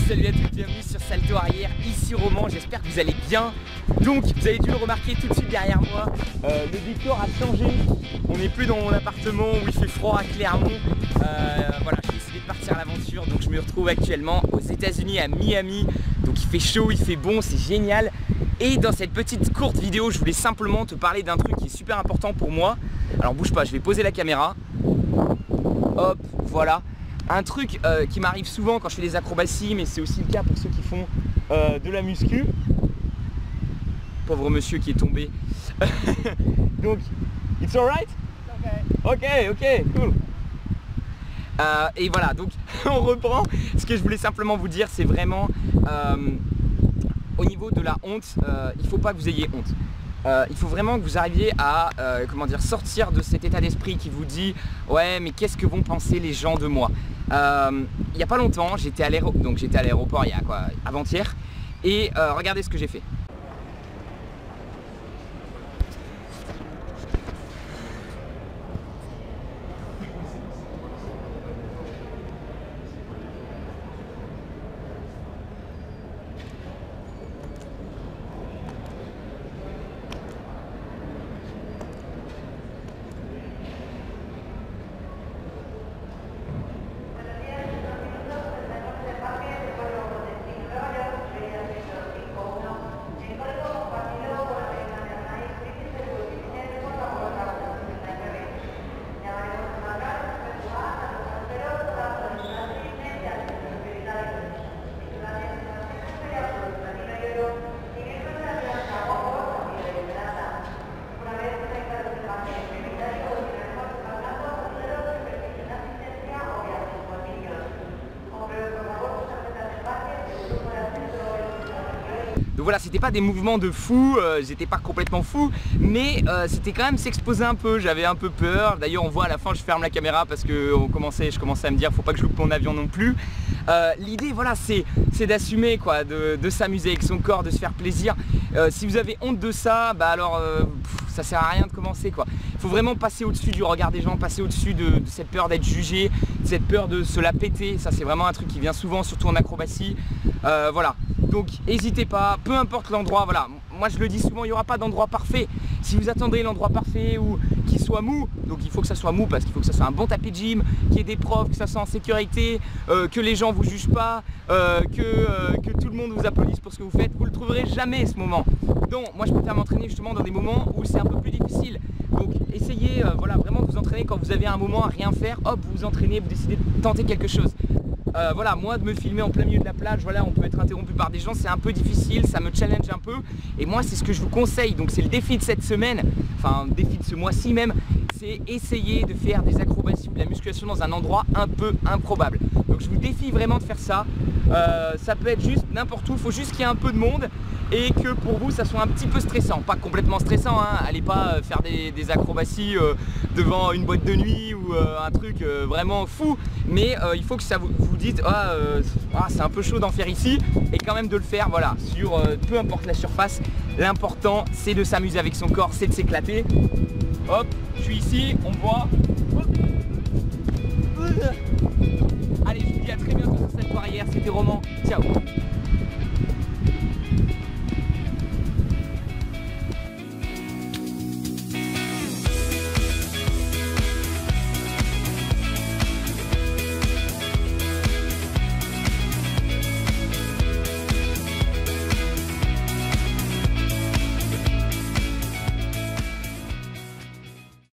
salut à tous, bienvenue sur Salto Arrière, ici Roman, j'espère que vous allez bien. Donc vous avez dû le remarquer tout de suite derrière moi, le décor a changé. On n'est plus dans mon appartement où il fait froid à Clermont. Voilà, j'ai décidé de partir à l'aventure, donc je me retrouve actuellement aux États-Unis à Miami. Donc il fait chaud, il fait bon, c'est génial. Et dans cette petite courte vidéo, je voulais simplement te parler d'un truc qui est super important pour moi. Alors bouge pas, je vais poser la caméra. Hop, voilà. Un truc qui m'arrive souvent quand je fais des acrobaties, mais c'est aussi le cas pour ceux qui font de la muscu. Pauvre monsieur qui est tombé. Donc, it's alright? Ok, cool. Et voilà, donc on reprend. Ce que je voulais simplement vous dire, c'est vraiment au niveau de la honte, il ne faut pas que vous ayez honte. Il faut vraiment que vous arriviez à comment dire, sortir de cet état d'esprit qui vous dit ouais mais qu'est-ce que vont penser les gens de moi. Il n'y a pas longtemps j'étais à l'aéroport il y a quoi, avant-hier, et regardez ce que j'ai fait. Donc voilà, c'était pas des mouvements de fou, j'étais pas complètement fou, mais c'était quand même s'exposer un peu, j'avais un peu peur. D'ailleurs on voit à la fin, je ferme la caméra parce que je commençais à me dire faut pas que je loupe mon avion non plus. L'idée voilà, c'est d'assumer quoi, de s'amuser avec son corps, de se faire plaisir. Si vous avez honte de ça, bah alors ça sert à rien de commencer quoi. Il faut vraiment passer au-dessus du regard des gens, passer au-dessus de cette peur d'être jugé, de cette peur de se la péter. Ça c'est vraiment un truc qui vient souvent, surtout en acrobatie. Voilà. Donc n'hésitez pas, peu importe l'endroit, voilà, moi je le dis souvent, il n'y aura pas d'endroit parfait. Si vous attendez l'endroit parfait ou qu'il soit mou, donc il faut que ça soit mou parce qu'il faut que ça soit un bon tapis de gym, qu'il y ait des profs, que ça soit en sécurité, que les gens vous jugent pas, que tout le monde vous applaudisse pour ce que vous faites, vous le trouverez jamais ce moment. Donc moi je préfère m'entraîner justement dans des moments où c'est un peu plus difficile. Donc essayez voilà, vraiment de vous entraîner quand vous avez un moment à rien faire, hop vous vous entraînez, vous décidez de tenter quelque chose. Voilà, moi de me filmer en plein milieu de la plage, voilà, on peut être interrompu par des gens, c'est un peu difficile, ça me challenge un peu. Et moi c'est ce que je vous conseille, donc c'est le défi de cette semaine, enfin le défi de ce mois-ci même, c'est essayer de faire des acrobaties ou de la musculation dans un endroit un peu improbable. Donc je vous défie vraiment de faire ça. Ça peut être juste n'importe où, il faut juste qu'il y ait un peu de monde et que pour vous ça soit un petit peu stressant, pas complètement stressant, hein. Allez pas faire des acrobaties devant une boîte de nuit ou un truc vraiment fou, mais il faut que ça vous dites c'est un peu chaud d'en faire ici, et quand même de le faire voilà, sur peu importe la surface. L'important c'est de s'amuser avec son corps, c'est de s'éclater. Hop, je suis ici, on voit. Allez, je vous dis à très bientôt sur cette barrière, c'était Roman, ciao.